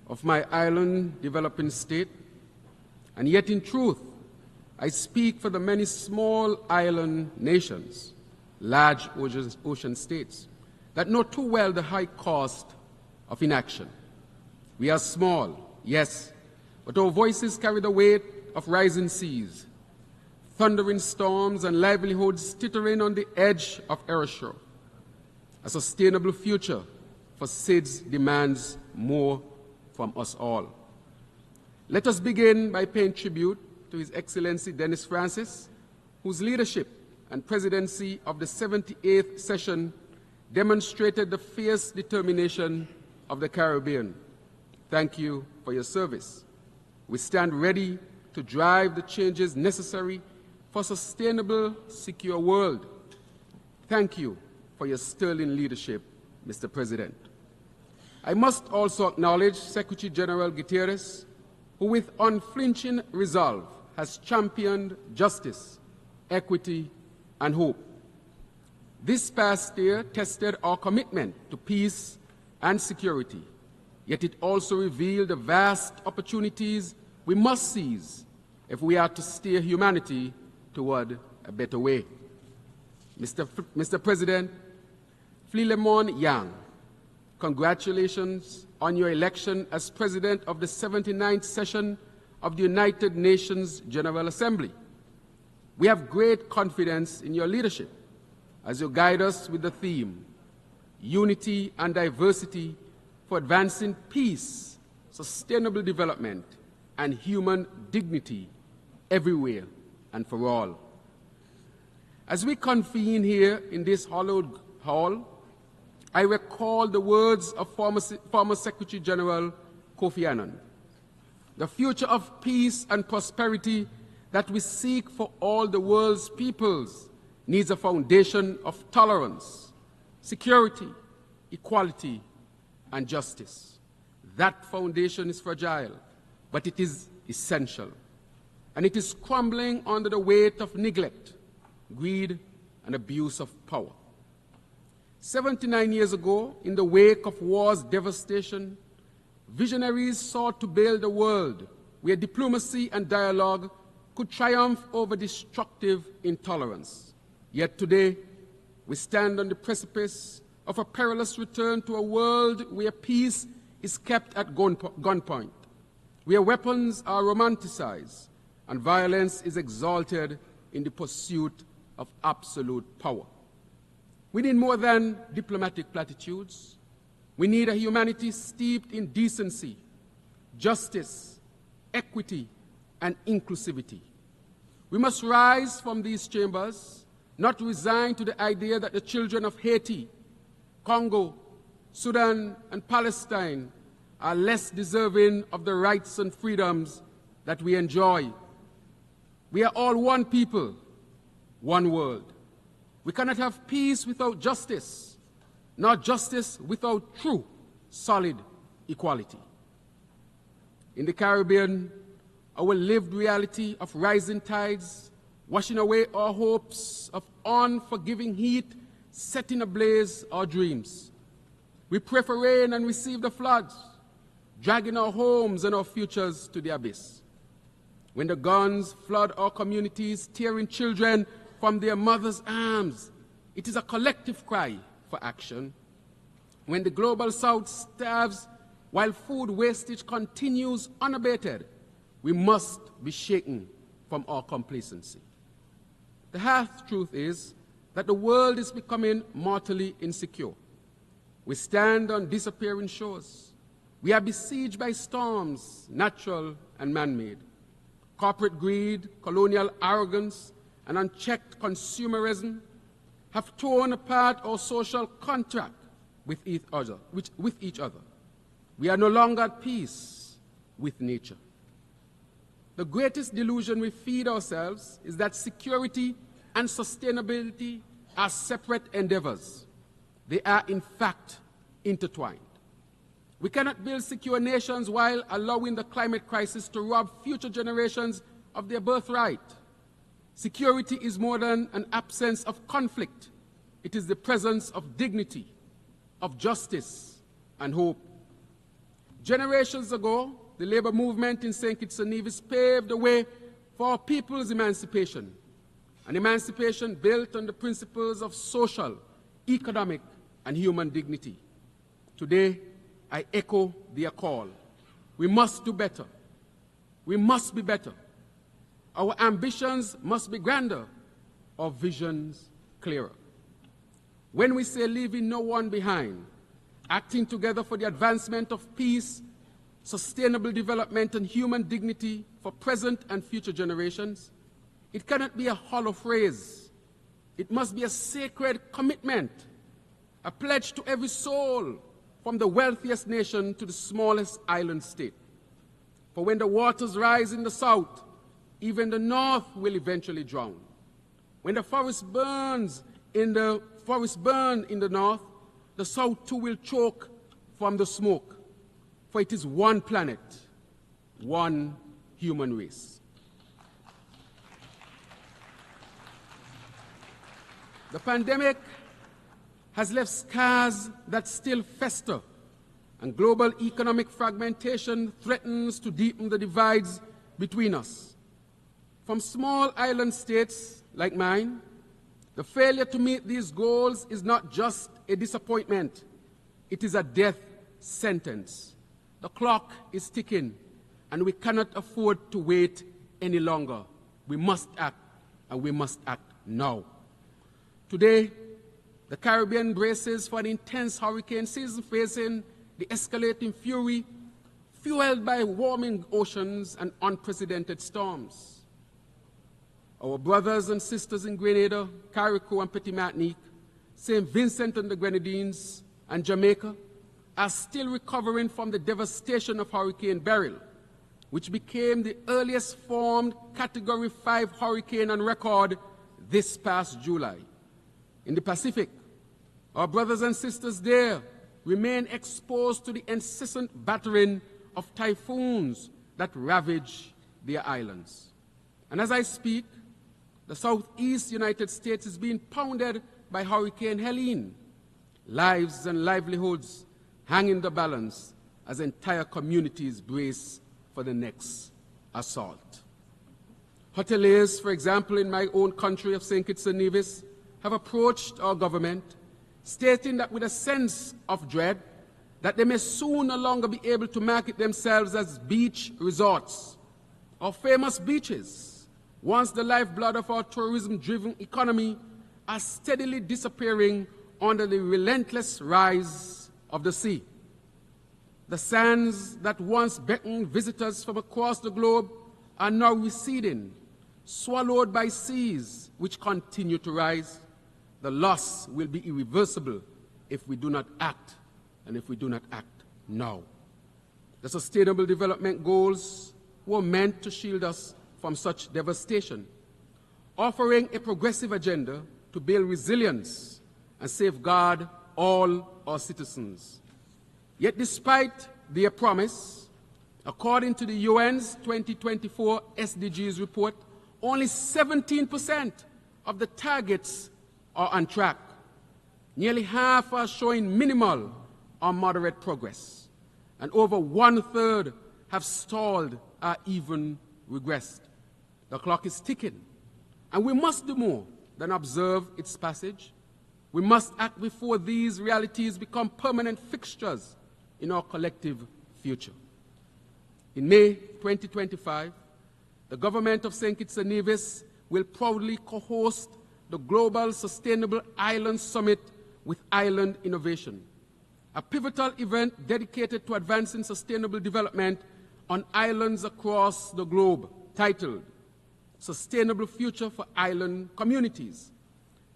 of my island developing state, and yet in truth, I speak for the many small island nations, large ocean states, that know too well the high cost of inaction. We are small, yes, but our voices carry the weight of rising seas, thundering storms, and livelihoods teetering on the edge of erasure. A sustainable future for SIDS demands more from us all. Let us begin by paying tribute to His Excellency Dennis Francis, whose leadership and presidency of the 78th session demonstrated the fierce determination of the Caribbean. Thank you for your service. We stand ready to drive the changes necessary for a sustainable, secure world. Thank you for your sterling leadership, Mr. President. I must also acknowledge Secretary General Guterres, who with unflinching resolve has championed justice, equity, and hope. This past year tested our commitment to peace and security, yet it also revealed the vast opportunities we must seize if we are to steer humanity toward a better way. Mr. President, Philemon Yang, congratulations on your election as President of the 79th session of the United Nations General Assembly. We have great confidence in your leadership as you guide us with the theme, Unity and Diversity for Advancing Peace, Sustainable Development, and Human Dignity everywhere and for all. As we convene here in this hallowed hall, I recall the words of former Secretary General Kofi Annan. The future of peace and prosperity that we seek for all the world's peoples needs a foundation of tolerance, security, equality, and justice. That foundation is fragile, but it is essential. And it is crumbling under the weight of neglect, greed, and abuse of power. 79 years ago, in the wake of war's devastation, visionaries sought to build a world where diplomacy and dialogue could triumph over destructive intolerance. Yet today, we stand on the precipice of a perilous return to a world where peace is kept at gunpoint, where weapons are romanticized and violence is exalted in the pursuit of absolute power. We need more than diplomatic platitudes. We need a humanity steeped in decency, justice, equity, and inclusivity. We must rise from these chambers, not resigned to the idea that the children of Haiti, Congo, Sudan, and Palestine are less deserving of the rights and freedoms that we enjoy. We are all one people, one world. We cannot have peace without justice, nor justice without true, solid equality. In the Caribbean, our lived reality of rising tides, washing away our hopes of unforgiving heat, setting ablaze our dreams. We pray for rain and receive the floods, dragging our homes and our futures to the abyss. When the guns flood our communities, tearing children from their mothers' arms, it is a collective cry for action. When the global south starves while food wastage continues unabated, we must be shaken from our complacency. The harsh truth is that the world is becoming mortally insecure. We stand on disappearing shores. We are besieged by storms, natural and man-made. Corporate greed, colonial arrogance, and unchecked consumerism have torn apart our social contract with each other. We are no longer at peace with nature. The greatest delusion we feed ourselves is that security and sustainability are separate endeavors. They are, in fact, intertwined. We cannot build secure nations while allowing the climate crisis to rob future generations of their birthright. Security is more than an absence of conflict. It is the presence of dignity, of justice, and hope. Generations ago, the labor movement in Saint Kitts and Nevis paved the way for our people's emancipation, an emancipation built on the principles of social, economic, and human dignity. Today, I echo their call. We must do better. We must be better. Our ambitions must be grander, our visions clearer. When we say leaving no one behind, acting together for the advancement of peace, sustainable development, and human dignity for present and future generations, it cannot be a hollow phrase. It must be a sacred commitment, a pledge to every soul, from the wealthiest nation to the smallest island state. For when the waters rise in the south, even the north will eventually drown. When the forest burns in the north, the south too will choke from the smoke. For it is one planet, one human race. The pandemic has left scars that still fester, and global economic fragmentation threatens to deepen the divides between us. From small island states like mine, the failure to meet these goals is not just a disappointment, it is a death sentence. The clock is ticking, and we cannot afford to wait any longer. We must act, and we must act now. Today, the Caribbean braces for an intense hurricane season, facing the escalating fury fueled by warming oceans and unprecedented storms. Our brothers and sisters in Grenada, Carriacou and Petit Martinique, St. Vincent and the Grenadines, and Jamaica are still recovering from the devastation of Hurricane Beryl, which became the earliest formed Category 5 hurricane on record this past July. In the Pacific, our brothers and sisters there remain exposed to the incessant battering of typhoons that ravage their islands. And as I speak, the southeast United States is being pounded by Hurricane Helene. Lives and livelihoods hang in the balance as entire communities brace for the next assault. Hoteliers, for example, in my own country of Saint Kitts and Nevis, have approached our government, stating that with a sense of dread, that they may soon no longer be able to market themselves as beach resorts or famous beaches, once the lifeblood of our tourism-driven economy are steadily disappearing under the relentless rise of the sea. The sands that once beckoned visitors from across the globe are now receding, swallowed by seas which continue to rise. The loss will be irreversible if we do not act, and if we do not act now. The Sustainable Development Goals were meant to shield us from such devastation, offering a progressive agenda to build resilience and safeguard all our citizens. Yet despite their promise, according to the UN's 2024 SDGs report, only 17% of the targets are on track. Nearly half are showing minimal or moderate progress, and over 1/3 have stalled or even regressed. The clock is ticking, and we must do more than observe its passage. We must act before these realities become permanent fixtures in our collective future. In May 2025, the government of Saint Kitts and Nevis will proudly co-host the Global Sustainable Island Summit with Island Innovation, a pivotal event dedicated to advancing sustainable development on islands across the globe, titled Sustainable Future for Island Communities.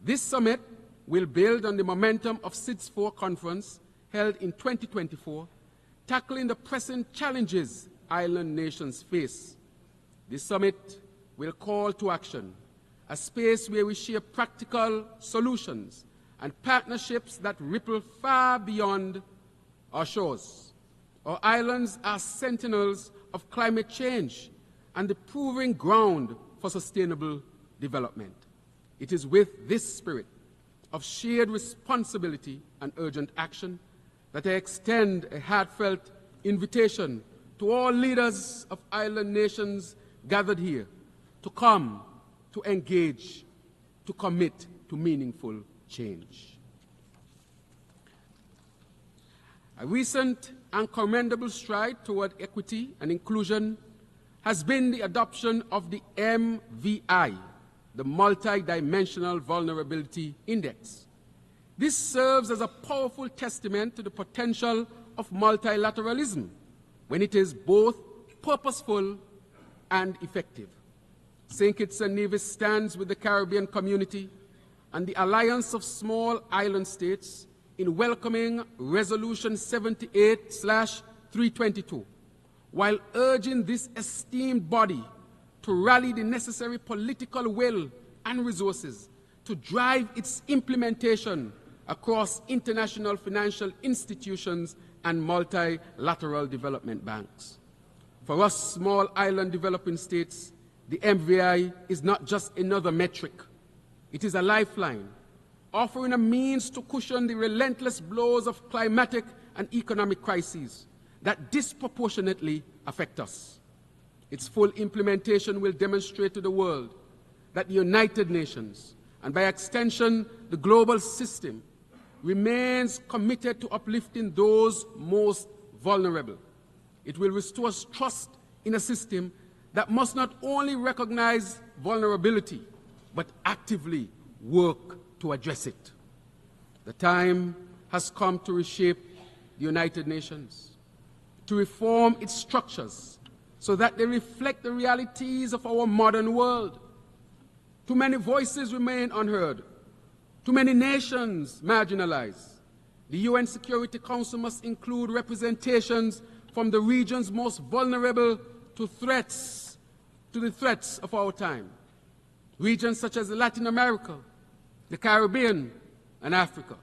This summit will build on the momentum of SIDS 4 conference held in 2024, tackling the pressing challenges island nations face. This summit will call to action, a space where we share practical solutions and partnerships that ripple far beyond our shores. Our islands are sentinels of climate change and the proving ground for sustainable development. It is with this spirit of shared responsibility and urgent action that I extend a heartfelt invitation to all leaders of island nations gathered here to come, to engage, to commit to meaningful change. A recent and commendable stride toward equity and inclusion has been the adoption of the MVI, the Multidimensional Vulnerability Index. This serves as a powerful testament to the potential of multilateralism when it is both purposeful and effective. Saint Kitts and Nevis stands with the Caribbean community and the Alliance of Small Island States in welcoming Resolution 78/322, while urging this esteemed body to rally the necessary political will and resources to drive its implementation across international financial institutions and multilateral development banks. For us small island developing states, the MVI is not just another metric. It is a lifeline, offering a means to cushion the relentless blows of climatic and economic crises that disproportionately affect us. Its full implementation will demonstrate to the world that the United Nations, and by extension the global system, remains committed to uplifting those most vulnerable. It will restore trust in a system that must not only recognize vulnerability, but actively work to address it. The time has come to reshape the United Nations, to reform its structures so that they reflect the realities of our modern world. Too many voices remain unheard. Too many nations marginalized. The UN Security Council must include representations from the regions most vulnerable to the threats of our time. Regions such as Latin America, the Caribbean, and Africa.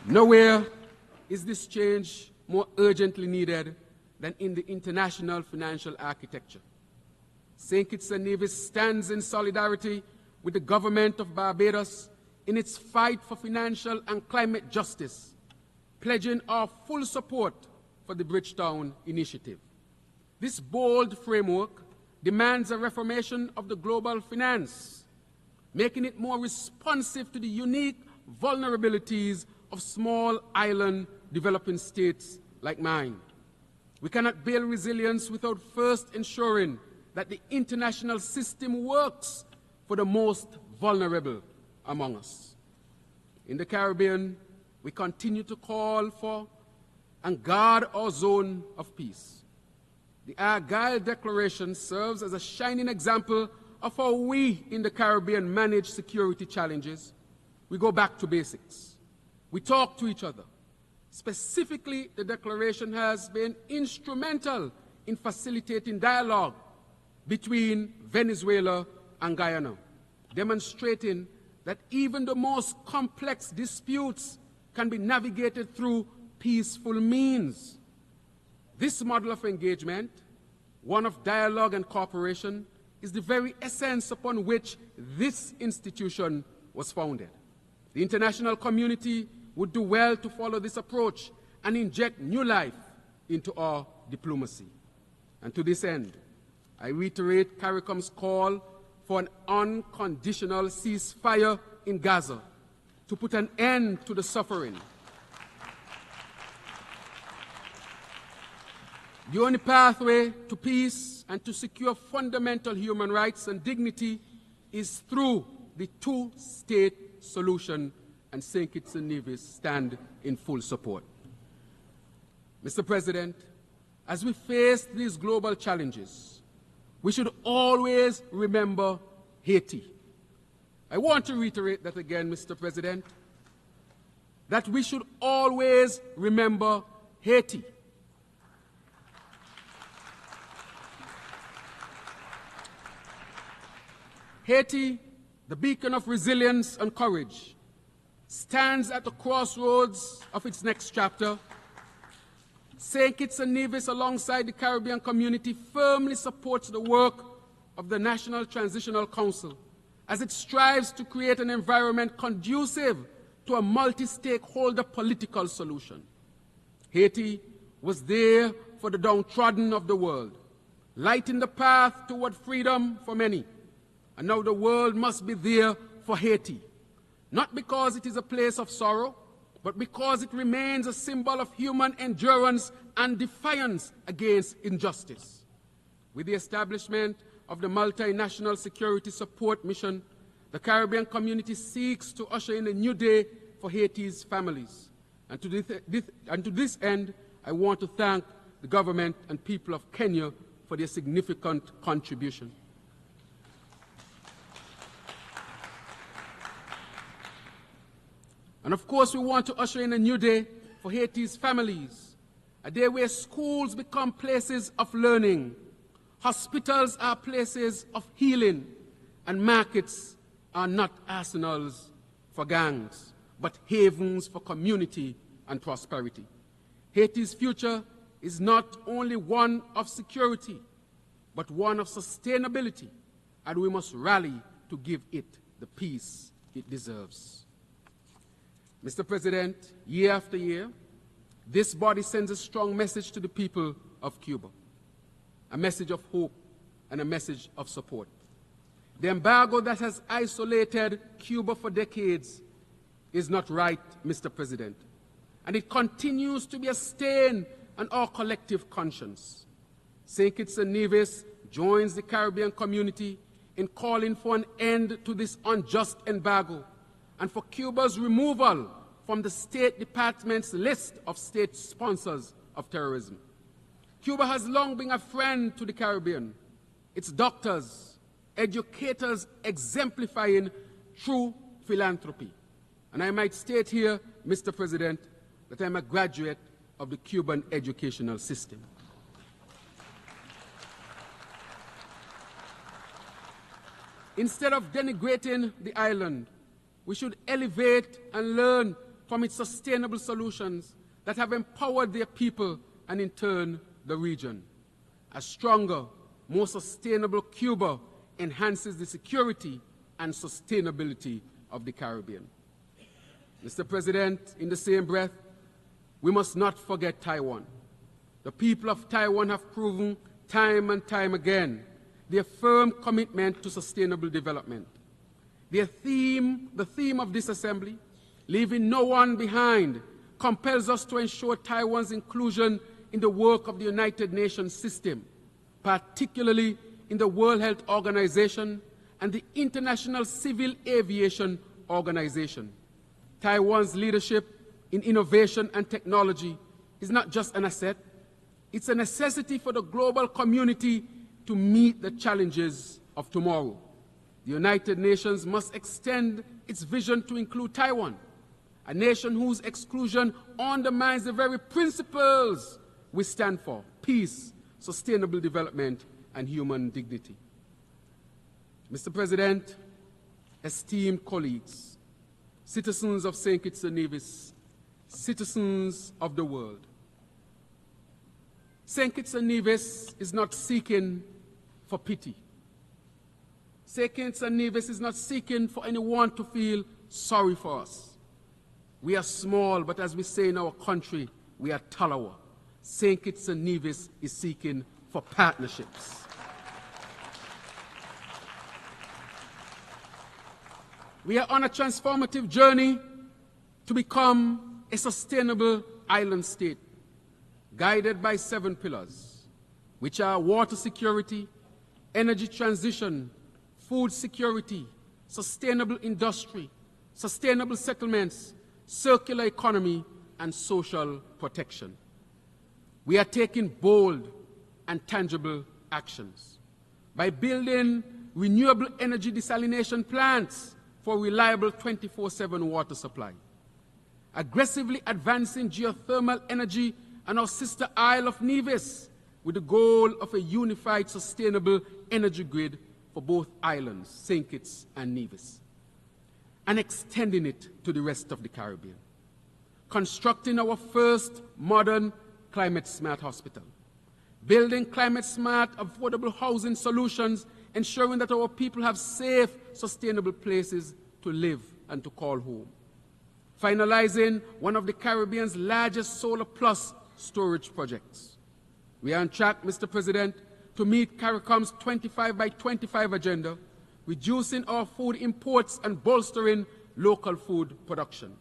Nowhere is this change more urgently needed than in the international financial architecture. Saint Kitts and Nevis stands in solidarity with the government of Barbados in its fight for financial and climate justice, pledging our full support for the Bridgetown Initiative. This bold framework demands a reformation of the global finance, making it more responsive to the unique vulnerabilities of small island developing states like mine. We cannot build resilience without first ensuring that the international system works for the most vulnerable among us. In the Caribbean, we continue to call for and guard our zone of peace. The Argyle Declaration serves as a shining example of how we in the Caribbean manage security challenges. We go back to basics. We talk to each other. Specifically, the Declaration has been instrumental in facilitating dialogue between Venezuela and Guyana, demonstrating that even the most complex disputes can be navigated through peaceful means. This model of engagement, one of dialogue and cooperation, is the very essence upon which this institution was founded. The international community would do well to follow this approach and inject new life into our diplomacy. And to this end, I reiterate CARICOM's call for an unconditional ceasefire in Gaza to put an end to the suffering. The only pathway to peace and to secure fundamental human rights and dignity is through the two-state solution, and Saint Kitts and Nevis stand in full support. Mr. President, as we face these global challenges, we should always remember Haiti. I want to reiterate that again, Mr. President, that we should always remember Haiti. Haiti, the beacon of resilience and courage, stands at the crossroads of its next chapter. Saint Kitts and Nevis, alongside the Caribbean community, firmly supports the work of the National Transitional Council as it strives to create an environment conducive to a multi-stakeholder political solution. Haiti was there for the downtrodden of the world, lighting the path toward freedom for many. And now the world must be there for Haiti, not because it is a place of sorrow, but because it remains a symbol of human endurance and defiance against injustice. With the establishment of the Multinational Security Support Mission, the Caribbean community seeks to usher in a new day for Haiti's families. And to this end, I want to thank the government and people of Kenya for their significant contribution. And of course, we want to usher in a new day for Haiti's families, a day where schools become places of learning, hospitals are places of healing, and markets are not arsenals for gangs, but havens for community and prosperity. Haiti's future is not only one of security, but one of sustainability, and we must rally to give it the peace it deserves. Mr. President, year after year, this body sends a strong message to the people of Cuba, a message of hope and a message of support. The embargo that has isolated Cuba for decades is not right, Mr. President, and it continues to be a stain on our collective conscience. Saint Kitts and Nevis joins the Caribbean community in calling for an end to this unjust embargo and for Cuba's removal from the State Department's list of state sponsors of terrorism. Cuba has long been a friend to the Caribbean, its doctors, educators exemplifying true philanthropy. And I might state here, Mr. President, that I'm a graduate of the Cuban educational system. Instead of denigrating the island, we should elevate and learn from its sustainable solutions that have empowered their people and in turn the region. A stronger, more sustainable Cuba enhances the security and sustainability of the Caribbean. Mr. President, in the same breath, we must not forget Taiwan. The people of Taiwan have proven time and time again their firm commitment to sustainable development. The theme of this assembly, leaving no one behind, compels us to ensure Taiwan's inclusion in the work of the United Nations system, particularly in the World Health Organization and the International Civil Aviation Organization. Taiwan's leadership in innovation and technology is not just an asset, it's a necessity for the global community to meet the challenges of tomorrow. The United Nations must extend its vision to include Taiwan, a nation whose exclusion undermines the very principles we stand for: peace, sustainable development, and human dignity. Mr. President, esteemed colleagues, citizens of Saint Kitts and Nevis, citizens of the world, Saint Kitts and Nevis is not seeking for pity. Saint Kitts and Nevis is not seeking for anyone to feel sorry for us. We are small, but as we say in our country, we are Talawa. Saint Kitts and Nevis is seeking for partnerships. We are on a transformative journey to become a sustainable island state, guided by 7 pillars, which are water security, energy transition, food security, sustainable industry, sustainable settlements, circular economy, and social protection. We are taking bold and tangible actions by building renewable energy desalination plants for reliable 24/7 water supply, aggressively advancing geothermal energy on our sister Isle of Nevis with the goal of a unified sustainable energy grid for both islands, Saint Kitts and Nevis, and extending it to the rest of the Caribbean, constructing our first modern climate-smart hospital, building climate-smart, affordable housing solutions, ensuring that our people have safe, sustainable places to live and to call home, finalizing one of the Caribbean's largest solar plus storage projects. We are on track, Mr. President, to meet CARICOM's 25 by 25 agenda, reducing our food imports and bolstering local food production.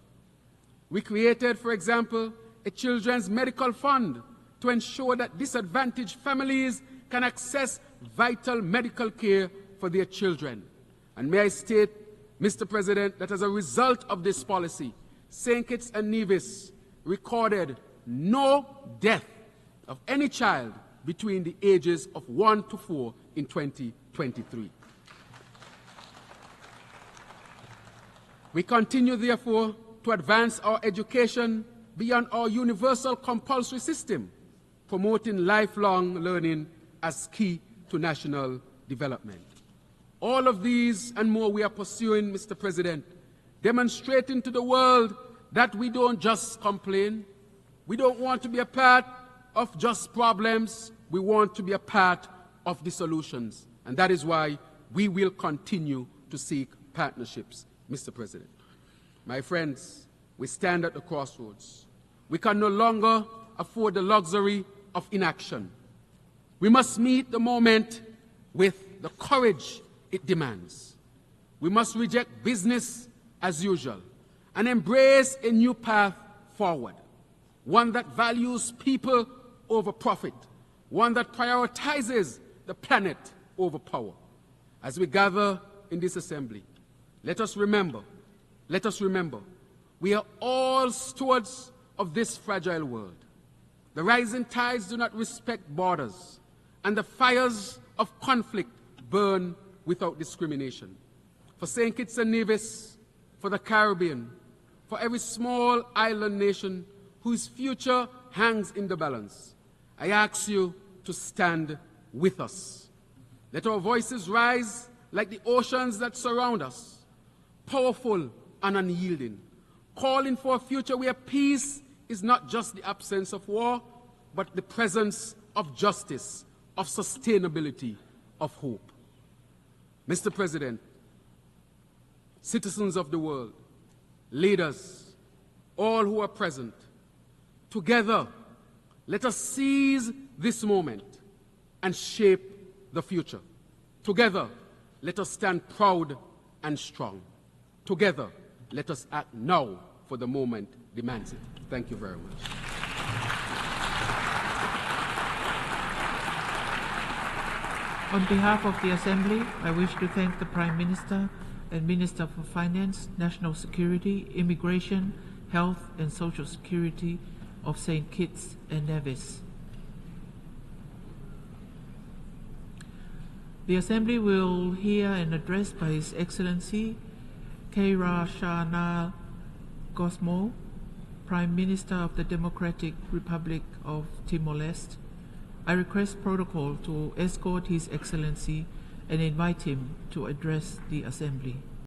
We created, for example, a children's medical fund to ensure that disadvantaged families can access vital medical care for their children. And may I state, Mr. President, that as a result of this policy, Saint Kitts and Nevis recorded no death of any child between the ages of 1 to 4 in 2023. We continue, therefore, to advance our education beyond our universal compulsory system, promoting lifelong learning as key to national development. All of these and more we are pursuing, Mr. President, demonstrating to the world that we don't just complain. We don't want to be a part of just problems. We want to be a part of the solutions. And that is why we will continue to seek partnerships, Mr. President. My friends, we stand at the crossroads. We can no longer afford the luxury of inaction. We must meet the moment with the courage it demands. We must reject business as usual and embrace a new path forward, one that values people over profit, one that prioritizes the planet over power. As we gather in this assembly, let us remember, we are all stewards of this fragile world. The rising tides do not respect borders, and the fires of conflict burn without discrimination. For Saint Kitts and Nevis, for the Caribbean, for every small island nation whose future hangs in the balance, I ask you to stand with us. Let our voices rise like the oceans that surround us, powerful and unyielding, calling for a future where peace is not just the absence of war, but the presence of justice, of sustainability, of hope. Mr. President, citizens of the world, leaders, all who are present, together, let us seize this moment and shape the future. Together, let us stand proud and strong. Together, let us act now, for the moment demands it. Thank you very much. On behalf of the Assembly, I wish to thank the Prime Minister and Minister for Finance, National Security, Immigration, Health and Social Security of Saint Kitts and Nevis. The Assembly will hear an address by His Excellency Keirashana Gosmo, Prime Minister of the Democratic Republic of Timor-Leste. I request protocol to escort His Excellency and invite him to address the Assembly.